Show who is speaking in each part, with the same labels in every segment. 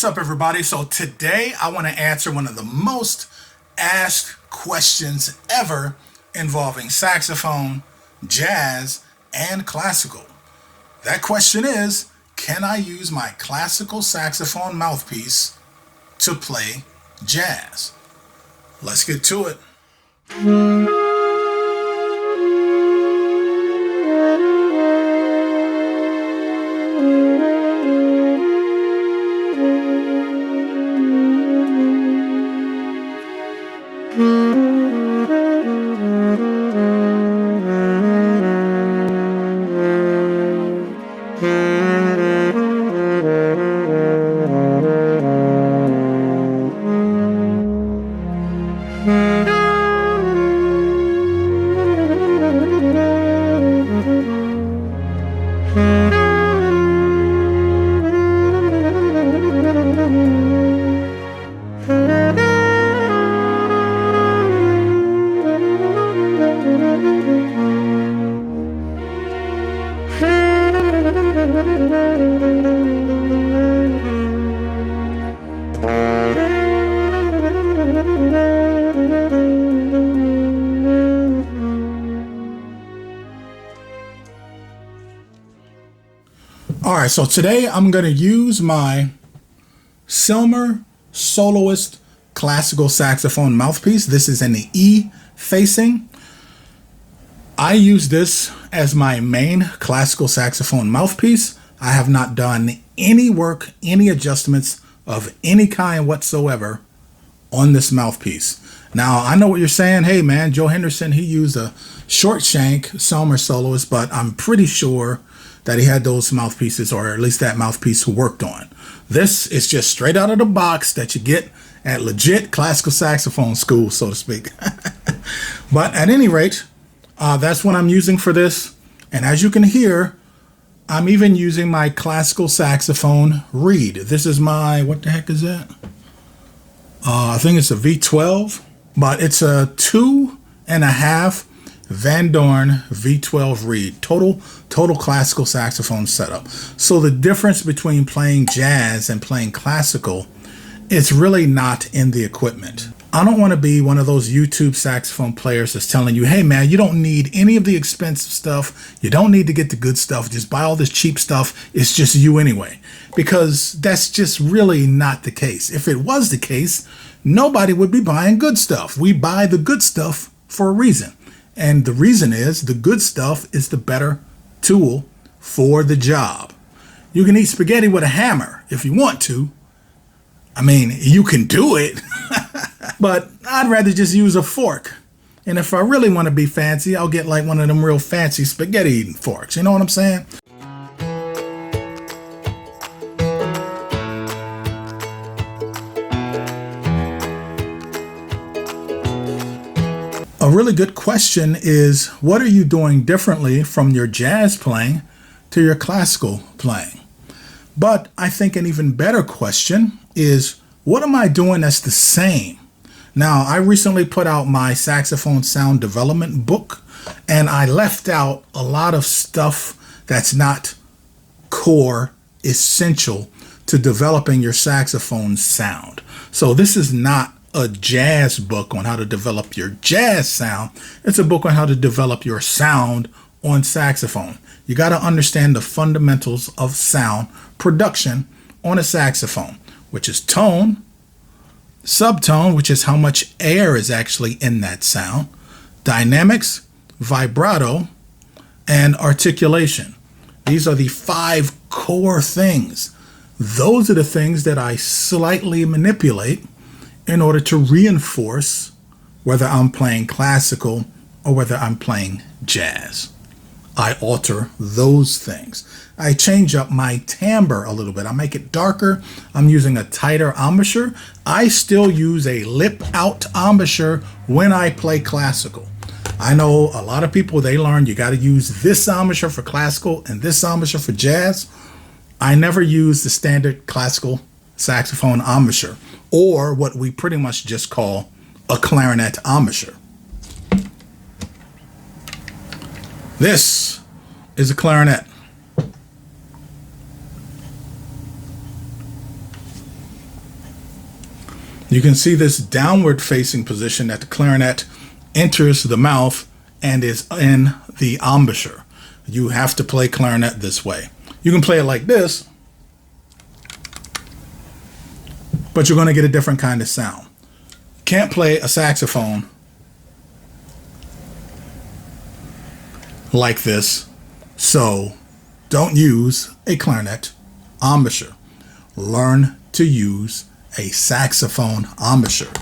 Speaker 1: What's up, everybody? So today I want to answer one of the most asked questions ever involving saxophone, jazz, and classical. That question is, can I use my classical saxophone mouthpiece to play jazz? Let's get to it. Alright, so today I'm going to use my Selmer Soloist classical saxophone mouthpiece. This is in the E facing. I use this as my main classical saxophone mouthpiece. I have not done any work, any adjustments of any kind whatsoever on this mouthpiece. Now, I know what you're saying. Hey, man, Joe Henderson, he used a short shank Selmer Soloist, but I'm pretty sure that he had those mouthpieces, or at least that mouthpiece worked on. This is just straight out of the box that you get at legit classical saxophone school, so to speak. But at any rate, that's what I'm using for this. And as you can hear, I'm even using my classical saxophone reed. This is my, what the heck is that? I think it's a V12, but it's a 2.5 Van Dorn V12 reed, total classical saxophone setup. So the difference between playing jazz and playing classical, it's really not in the equipment. I don't want to be one of those YouTube saxophone players that's telling you, hey man, you don't need any of the expensive stuff. You don't need to get the good stuff. Just buy all this cheap stuff. It's just you anyway. Because that's just really not the case. If it was the case, nobody would be buying good stuff. We buy the good stuff for a reason. And the reason is the good stuff is the better tool for the job. You can eat spaghetti with a hammer if you want to. I mean, you can do it, but I'd rather just use a fork. And if I really want to be fancy, I'll get like one of them real fancy spaghetti eating forks. You know what I'm saying? A really good question is, what are you doing differently from your jazz playing to your classical playing? But I think an even better question is, what am I doing that's the same? Now, I recently put out my saxophone sound development book, and I left out a lot of stuff that's not core, essential to developing your saxophone sound. So this is not a jazz book on how to develop your jazz sound. It's a book on how to develop your sound on saxophone. You got to understand the fundamentals of sound production on a saxophone, which is tone, subtone, which is how much air is actually in that sound, dynamics, vibrato, and articulation. These are the 5 core things. Those are the things that I slightly manipulate in order to reinforce whether I'm playing classical or whether I'm playing jazz. I alter those things. I change up my timbre a little bit. I make it darker. I'm using a tighter embouchure. I still use a lip out embouchure when I play classical. I know a lot of people, they learn you got to use this embouchure for classical and this embouchure for jazz. I never use the standard classical saxophone embouchure, or what we pretty much just call a clarinet embouchure. This is a clarinet. You can see this downward facing position that the clarinet enters the mouth and is in the embouchure. You have to play clarinet this way. You can play it like this, but you're going to get a different kind of sound. You can't play a saxophone like this, so don't use a clarinet embouchure. Learn to use a saxophone embouchure.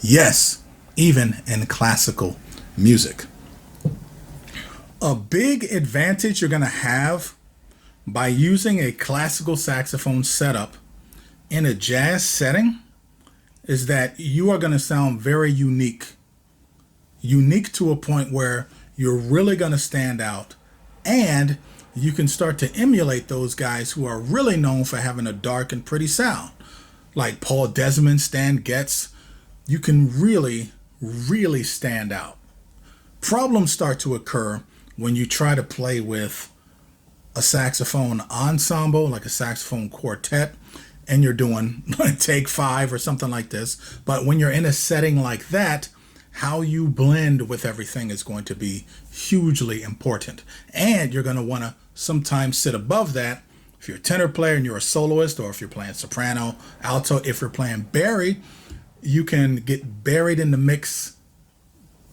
Speaker 1: Yes, even in classical music. A big advantage you're going to have by using a classical saxophone setup in a jazz setting is that you are going to sound very unique. Unique to a point where you're really going to stand out, and you can start to emulate those guys who are really known for having a dark and pretty sound, like Paul Desmond, Stan Getz. You can really, really stand out. Problems start to occur when you try to play with a saxophone ensemble, like a saxophone quartet, and you're doing take 5 or something like this. But when you're in a setting like that, how you blend with everything is going to be hugely important. And you're going to want to sometimes sit above that. If you're a tenor player and you're a soloist, or if you're playing soprano, alto, if you're playing bari, you can get buried in the mix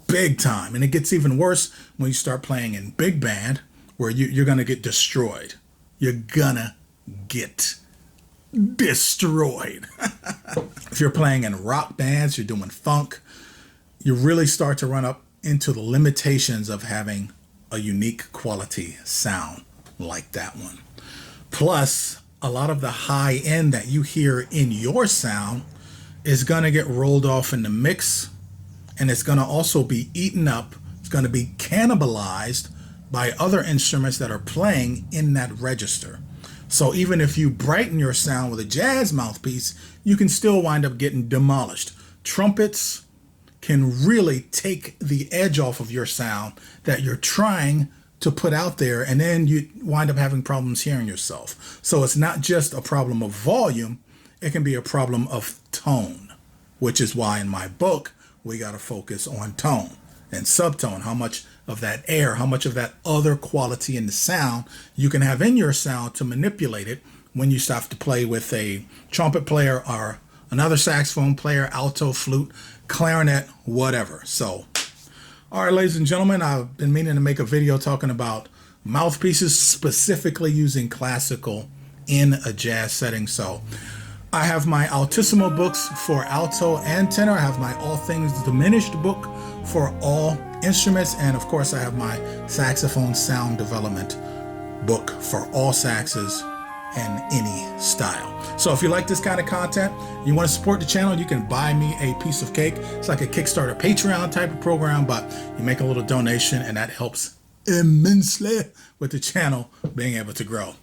Speaker 1: big time. And it gets even worse when you start playing in big band, where you're going to get destroyed. You're gonna get destroyed. If you're playing in rock bands, you're doing funk, you really start to run up into the limitations of having a unique quality sound like that one. Plus, a lot of the high end that you hear in your sound is going to get rolled off in the mix, and it's going to also be eaten up. It's going to be cannibalized by other instruments that are playing in that register. So even if you brighten your sound with a jazz mouthpiece, you can still wind up getting demolished. Trumpets can really take the edge off of your sound that you're trying to put out there, and then you wind up having problems hearing yourself. So it's not just a problem of volume, it can be a problem of tone, which is why in my book, we got to focus on tone and subtone, how much of that air, how much of that other quality in the sound you can have in your sound to manipulate it when you start to play with a trumpet player or another saxophone player, alto, flute, clarinet, whatever. So, all right, ladies and gentlemen, I've been meaning to make a video talking about mouthpieces, specifically using classical in a jazz setting. So I have my Altissimo books for alto and tenor. I have my All Things Diminished book for all instruments. And of course, I have my saxophone sound development book for all saxes and any style. So if you like this kind of content, you want to support the channel, you can buy me a piece of cake. It's like a Kickstarter, Patreon type of program, but you make a little donation and that helps immensely with the channel being able to grow.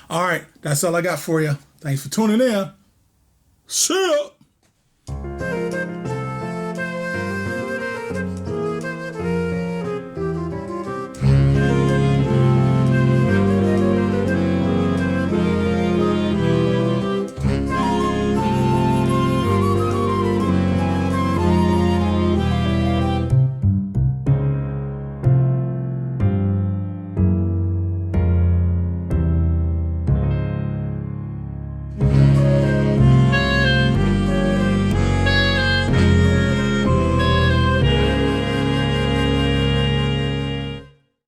Speaker 1: All right, that's all I got for you. Thanks for tuning in. See ya.